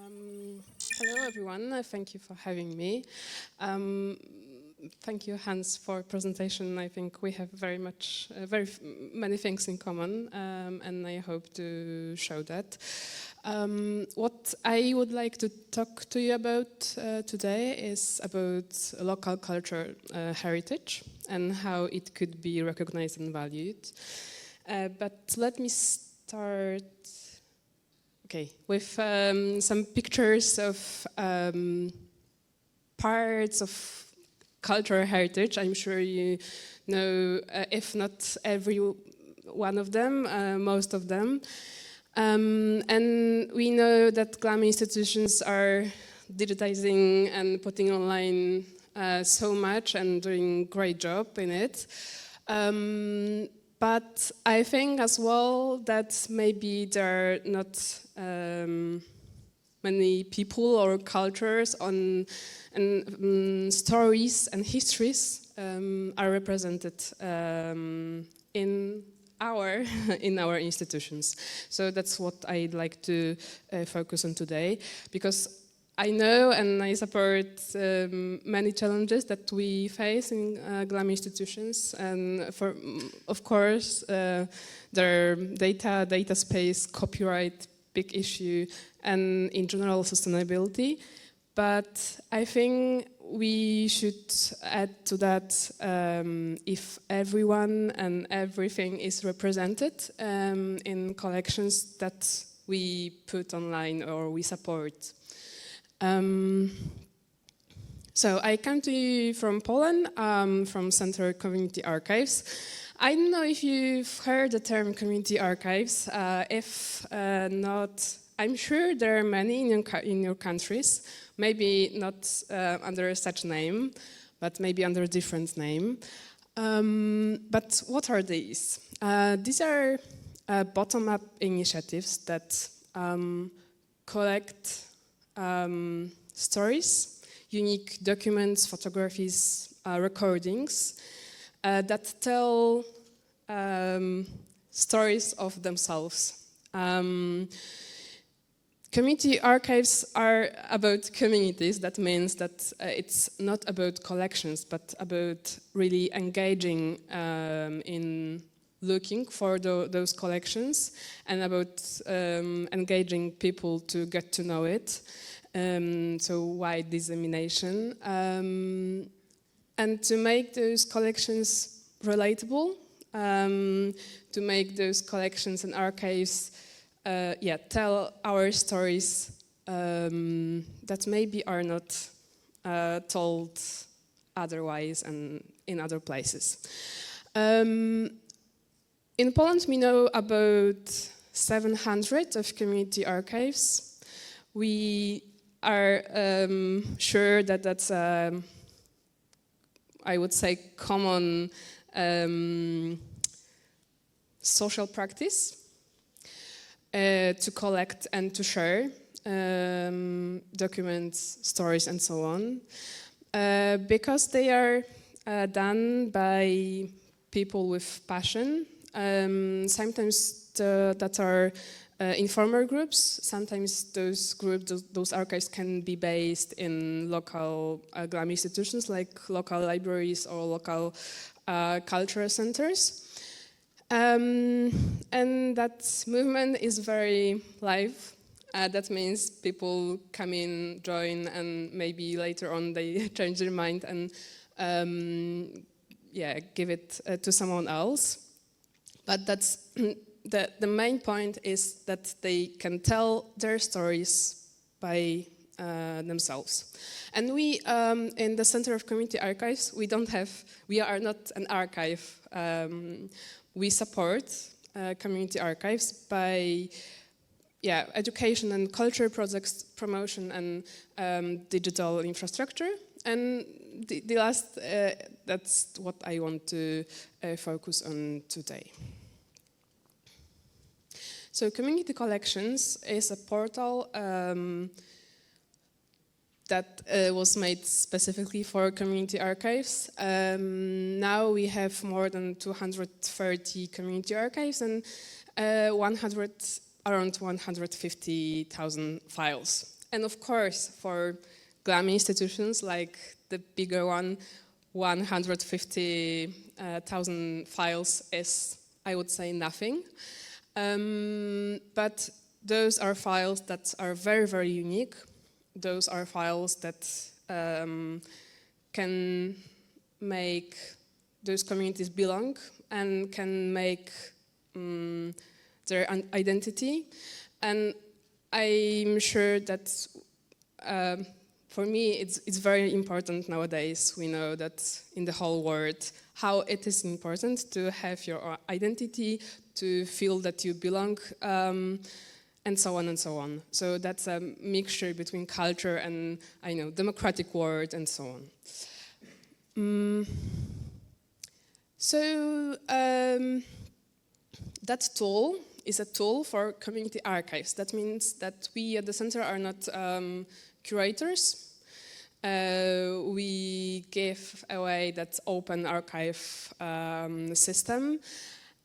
Hello everyone, thank you for having me. Thank you, Hans, for presentation. I think we have very many things in common, and I hope to show that. What I would like to talk to you about today is about local culture heritage and how it could be recognized and valued. But let me start with some pictures of parts of cultural heritage. I'm sure you know, if not every one of them, most of them. And we know that GLAM institutions are digitizing and putting online so much and doing a great job in it. But I think as well that maybe there are not many people or cultures and stories and histories are represented in our institutions. So that's what I'd like to focus on today, because I know and I support many challenges that we face in GLAM institutions, and of course their data space, copyright, big issue, and in general sustainability. But I think we should add to that if everyone and everything is represented in collections that we put online or we support. So I come to you from Poland, from Center Community Archives. I don't know if you've heard the term community archives. If not, I'm sure there are many in your countries, maybe not under such name, but maybe under a different name. But what are these? These are bottom-up initiatives that collect stories, unique documents, photographies, recordings that tell stories of themselves. Community archives are about communities. That means that it's not about collections, but about really engaging in looking for those collections, and about engaging people to get to know it. So wide dissemination, and to make those collections relatable, to make those collections and archives tell our stories that maybe are not told otherwise and in other places. In Poland, we know about 700 of community archives. We are sure that that's, I would say, common social practice to collect and to share documents, stories, and so on, because they are done by people with passion. Sometimes that are informal groups. Sometimes those groups, those archives can be based in local GLAM institutions like local libraries or local cultural centers. And that movement is very live. That means people come in, join, and maybe later on they change their mind and give it to someone else. But that's the main point is that they can tell their stories by themselves. And we, in the Center of Community Archives, we are not an archive. We support community archives by education and culture projects, promotion, and digital infrastructure. And the last, that's what I want to focus on today. So Community Collections is a portal that was made specifically for community archives. Now we have more than 230 community archives and around 150,000 files. And of course, for GLAM institutions like the bigger one, 150,000 files is, I would say, nothing. But those are files that are very, very unique. Those are files that can make those communities belong and can make their identity. And I'm sure that for me it's very important nowadays. We know that in the whole world how it is important to have your identity, to feel that you belong, and so on and so on. So that's a mixture between culture and, I know, democratic world and so on. That tool is a tool for community archives. That means that we at the center are not curators. We give away that open archive system.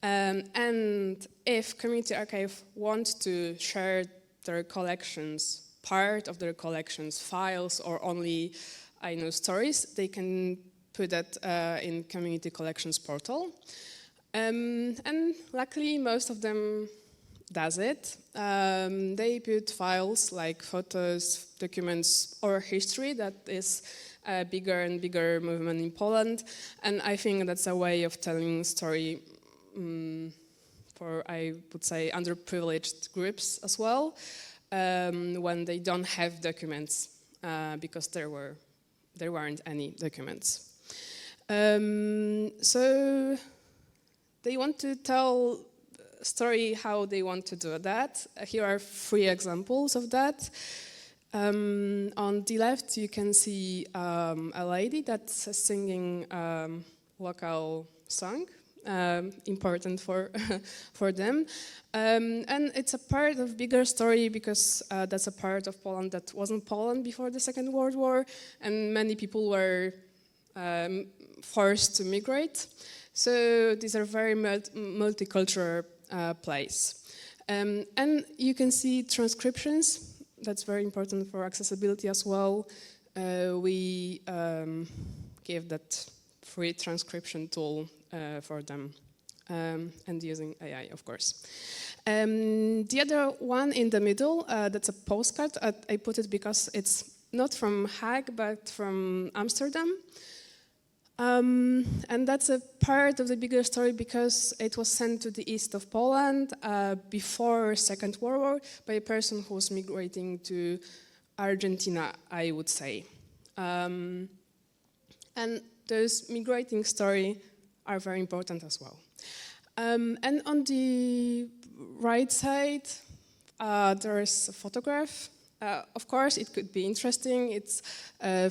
And if community archive want to share their collections, part of their collections, files, or only, I know, stories, they can put that in community collections portal. And luckily, most of them does it. They put files like photos, documents, or history that is a bigger and bigger movement in Poland. And I think that's a way of telling story for, I would say, underprivileged groups as well, when they don't have documents, because there weren't any documents. So they want to tell a story how they want to do that. Here are 3 examples of that. On the left, you can see a lady that's singing local song. Important for for them, and it's a part of bigger story because that's a part of Poland that wasn't Poland before the Second World War, and many people were forced to migrate. So these are very multicultural place, and you can see transcriptions. That's very important for accessibility as well. We gave that free transcription tool for them, and using AI, of course. The other one in the middle, that's a postcard. I put it because it's not from Hague, but from Amsterdam. And that's a part of the bigger story because it was sent to the east of Poland before Second World War by a person who was migrating to Argentina, I would say. And those migrating stories are very important as well. And on the right side, there is a photograph. Of course, it could be interesting. It's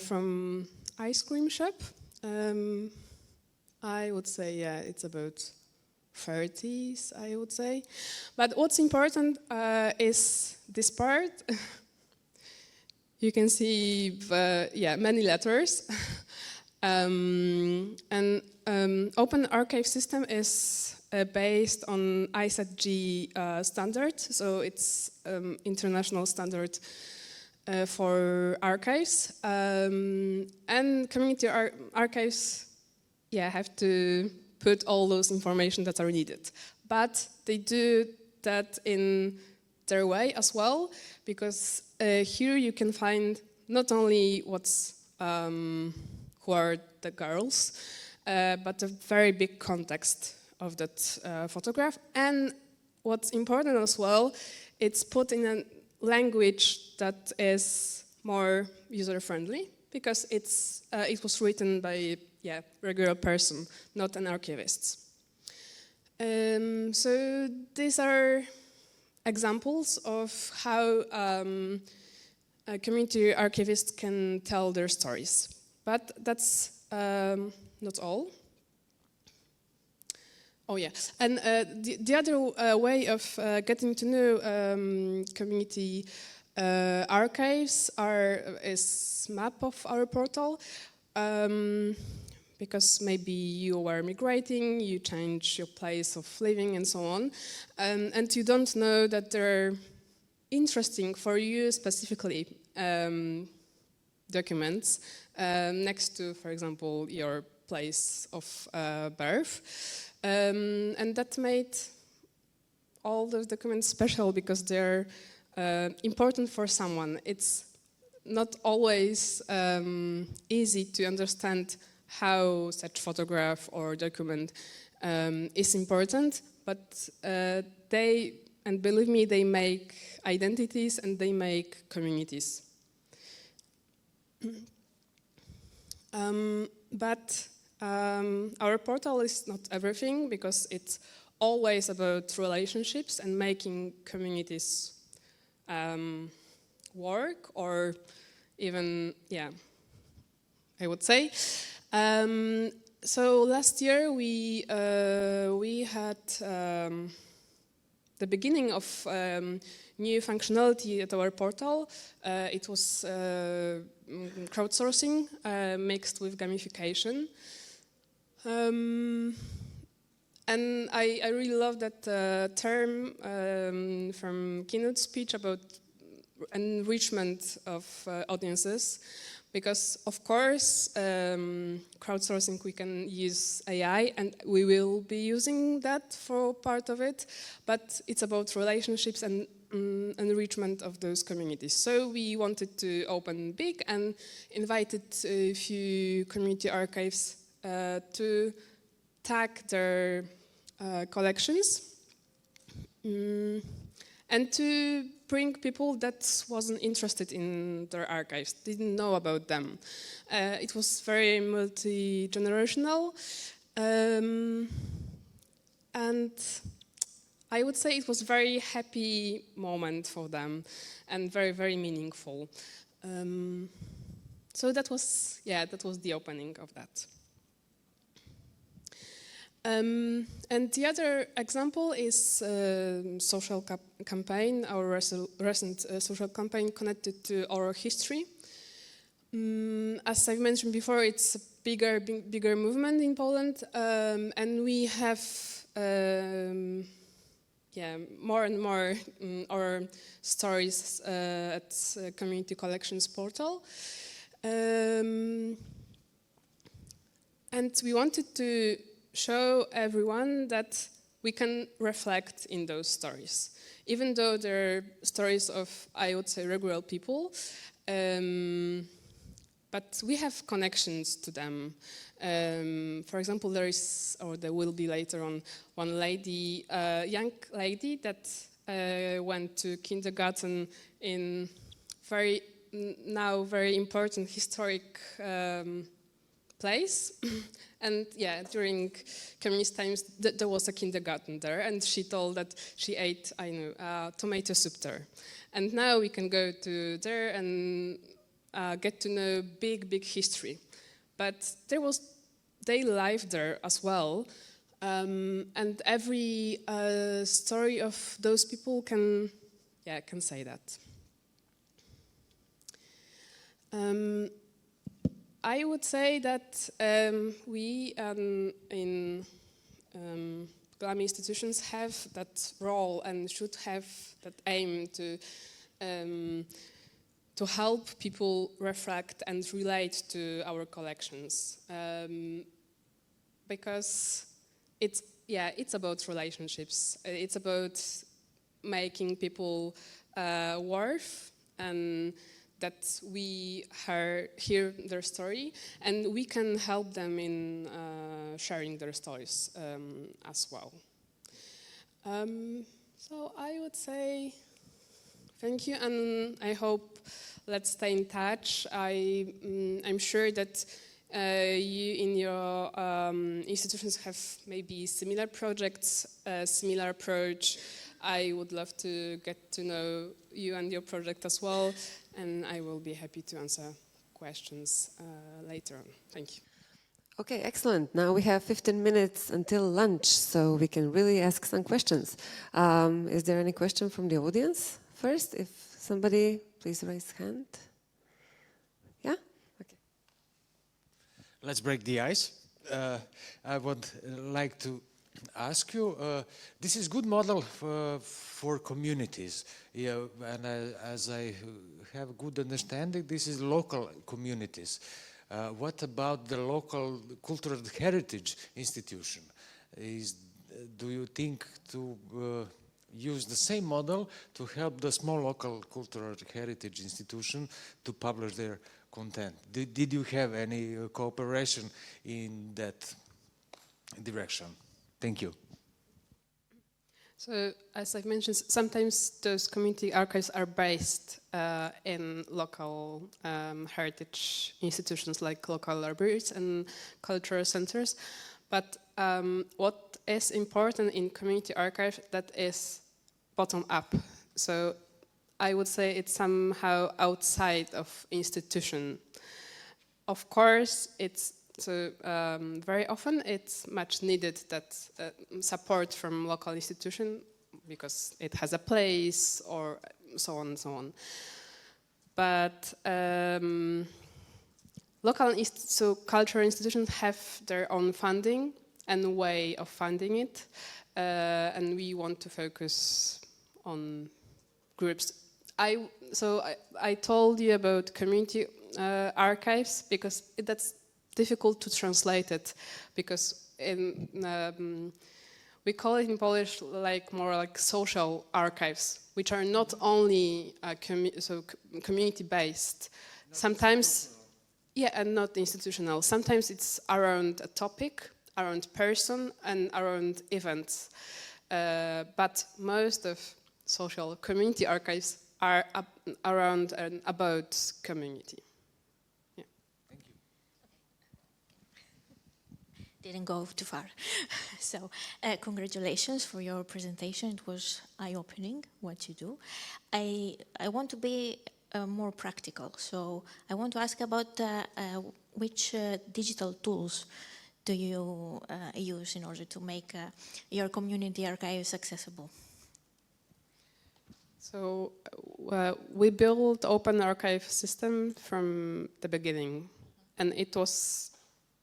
from ice cream shop. I would say, yeah, it's about 30s, I would say. But what's important is this part. You can see, many letters. Open Archive system is based on ISAT-G standard, so it's international standard for archives. And community archives, have to put all those information that are needed. But they do that in their way as well, because here you can find not only who are the girls, but a very big context of that photograph. And what's important as well, it's put in a language that is more user-friendly, because it was written by a regular person, not an archivist. So these are examples of how community archivists can tell their stories. But that's not all. Oh yeah, and the other way of getting to know community archives is map of our portal. Because maybe you were migrating, you change your place of living and so on, and you don't know that they're interesting for you specifically. documents next to, for example, your place of birth. And that made all those documents special because they're important for someone. It's not always easy to understand how such photograph or document is important, but they, and believe me, they make identities and they make communities. But our portal is not everything because it's always about relationships and making communities work, or even, yeah, I would say. So last year we had the beginning of new functionality at our portal. It was crowdsourcing mixed with gamification. And I really love that term from keynote speech about enrichment of audiences, because of course crowdsourcing, we can use AI and we will be using that for part of it, but it's about relationships and enrichment of those communities. So we wanted to open big and invited a few community archives to tag their collections and to bring people that wasn't interested in their archives, didn't know about them. It was very multi-generational, and I would say it was a very happy moment for them and very, very meaningful. So that was the opening of that. And the other example is social campaign, our recent social campaign connected to oral history. As I've mentioned before, it's a bigger movement in Poland, and we have more and more our stories at Community Collections portal. And we wanted to show everyone that we can reflect in those stories, even though they're stories of, I would say, regular people, but we have connections to them. For example, there is, or there will be later on, one lady, young lady that went to kindergarten in now very important historic place. And yeah, during communist times, there was a kindergarten there, and she told that she ate, tomato soup there. And now we can go to there and get to know big history. But there was daily life there as well, and every story of those people can say that. I would say that we in GLAM institutions have that role and should have that aim to help people reflect and relate to our collections, because it's about relationships. It's about making people worth, and that we hear their story, and we can help them in sharing their stories as well. So I would say thank you, and I hope let's stay in touch. I'm sure that you in your institutions have maybe similar projects, similar approach. I would love to get to know you and your project as well, and I will be happy to answer questions later on. Thank you. Okay, excellent. Now we have 15 minutes until lunch, so we can really ask some questions. Is there any question from the audience first? If somebody, please raise hand. Yeah? Okay. Let's break the ice. I would like to ask you, this is good model for communities, yeah, and as I have good understanding, this is local communities. What about the local cultural heritage institution? Do you think to use the same model to help the small local cultural heritage institution to publish their content? Did you have any cooperation in that direction? Thank you. So, as I've mentioned, sometimes those community archives are based in local heritage institutions like local libraries and cultural centers. But what is important in community archive, that is bottom up. So I would say it's somehow outside of institution. Of course, it's very often it's much needed that support from local institution because it has a place or so on and so on. But cultural institutions have their own funding and way of funding it, and we want to focus on groups. I told you about community archives because that's difficult to translate it, because we call it in Polish more like social archives, which are not only community based. Sometimes, yeah, and not institutional. Sometimes it's around a topic, around person, and around events. But most of social community archives are around and about community. Yeah. Thank you. Didn't go too far. So, congratulations for your presentation. It was eye-opening what you do. I want to be more practical. So, I want to ask about which digital tools do you use in order to make your community archives accessible? So we built open archive system from the beginning, and it was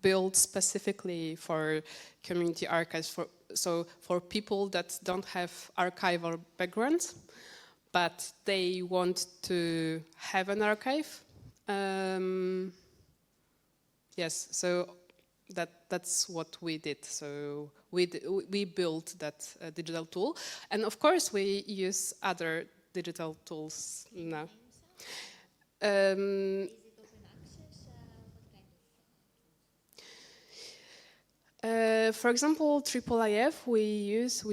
built specifically for community archives, for people that don't have archival backgrounds, but they want to have an archive. Yes, so that's what we did. So we built that digital tool, and of course we use other digital tools now. Is it open access? For example, IIIF we use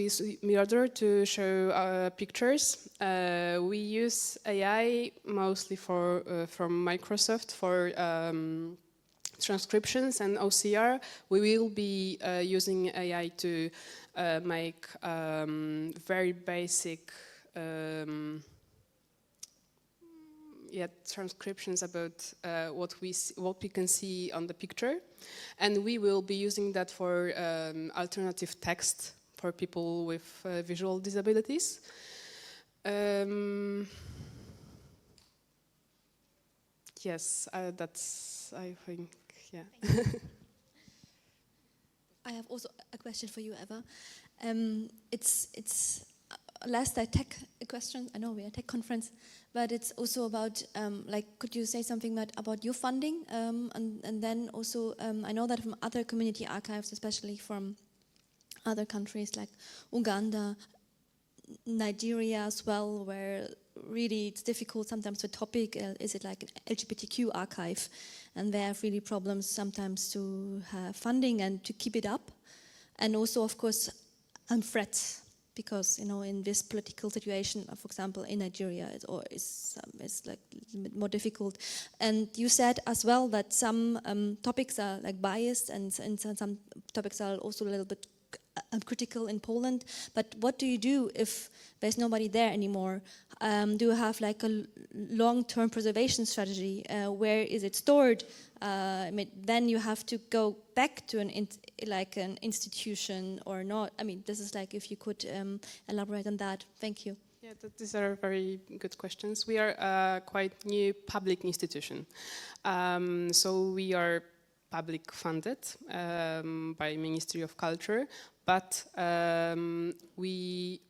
Mirror to show pictures. We use AI mostly from Microsoft for transcriptions and OCR. We will be using AI to make very basic transcriptions about what we can see on the picture, and we will be using that for alternative text for people with visual disabilities. Yes, that's, I think, yeah. I have also a question for you, Eva. It's last a tech question. I know we're a tech conference, but it's also about could you say something about your funding, and then also I know that from other community archives, especially from other countries like Uganda, Nigeria as well, where really it's difficult sometimes. The topic is it like an LGBTQ archive, and they have really problems sometimes to have funding and to keep it up, and also of course threats, because in this political situation, for example in Nigeria, it's like a little bit more difficult. And you said as well that some topics are like biased, and some topics are also a little bit critical in Poland. But what do you do if there's nobody there anymore? Do you have like a long-term preservation strategy? Where is it stored? Then you have to go back to an institution or not? I mean, this is like, if you could elaborate on that. Thank you. Yeah, these are very good questions. We are a quite new public institution. So we are public funded by Ministry of Culture, but we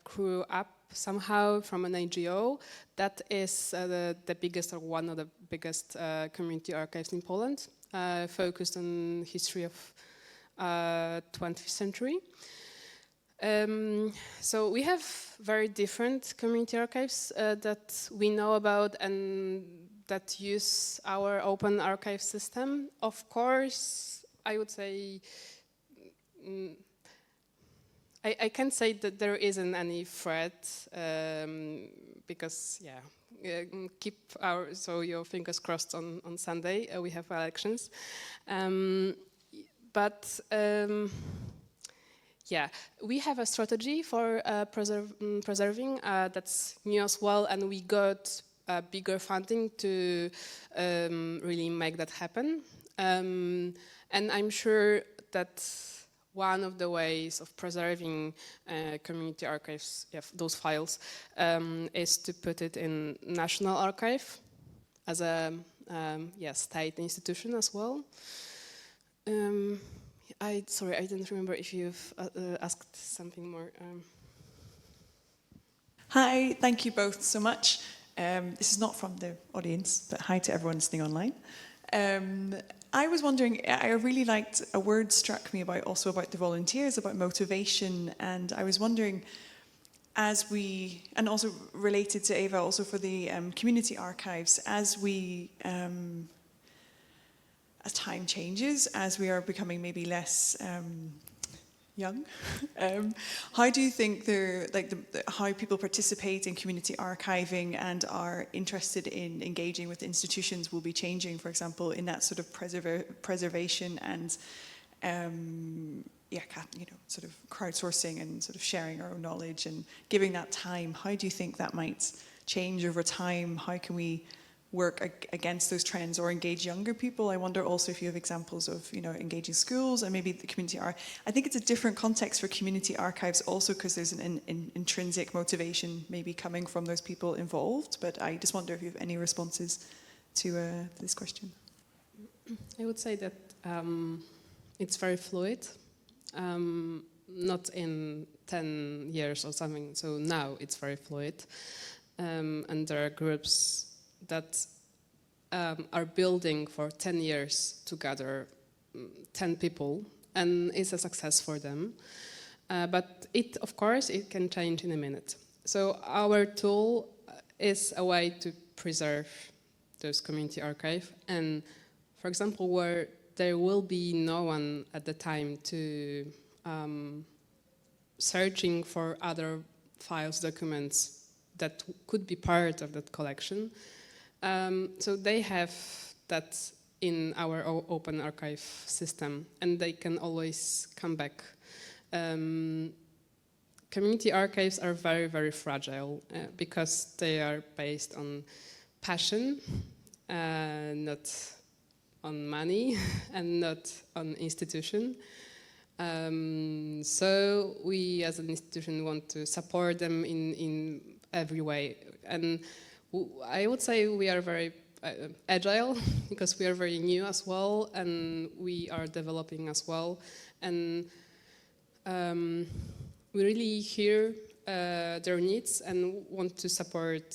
grew up somehow from an NGO that is the biggest, or one of the biggest community archives in Poland, focused on history of 20th century. So we have very different community archives that we know about and that use our open archive system. Of course, I would say, I can't say that there isn't any threat, because, yeah, keep your fingers crossed on Sunday, we have elections. Yeah, we have a strategy for preserving that's new as well, and we got bigger funding to really make that happen. And I'm sure that one of the ways of preserving community archives, those files, is to put it in National Archive as a state institution as well. Sorry, I didn't remember if you've asked something more. Hi, thank you both so much. This is not from the audience, but hi to everyone listening online. I was wondering, I really liked, a word struck me also about the volunteers, about motivation, and I was wondering, and also related to Eva, also for the community archives, as time changes, as we are becoming maybe less young, how do you think how people participate in community archiving and are interested in engaging with institutions will be changing, for example, in that sort of preservation and sort of crowdsourcing and sort of sharing our own knowledge and giving that time? How do you think that might change over time? How can we work against those trends or engage younger people? I wonder also if you have examples of, engaging schools and maybe the community I think it's a different context for community archives also because there's an intrinsic motivation maybe coming from those people involved, but I just wonder if you have any responses to this question. I would say that it's very fluid, not in 10 years or something, so now it's very fluid, and there are groups that are building for 10 years together, 10 people, and it's a success for them. But of course, it can change in a minute. So our tool is a way to preserve those community archive, and for example, where there will be no one at the time to searching for other files, documents that could be part of that collection. So they have that in our open archive system, and they can always come back. Community archives are very, very fragile because they are based on passion, not on money, and not on institution. So we as an institution want to support them in every way. And I would say we are very agile because we are very new as well, and we are developing as well. And we really hear their needs and want to support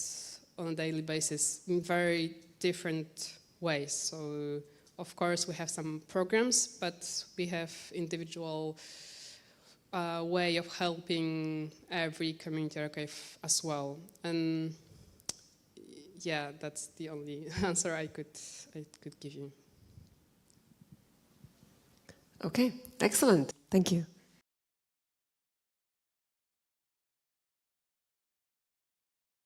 on a daily basis in very different ways. So, of course, we have some programs, but we have individual way of helping every community archive as well. And yeah, that's the only answer I could give you. Okay, excellent. Thank you.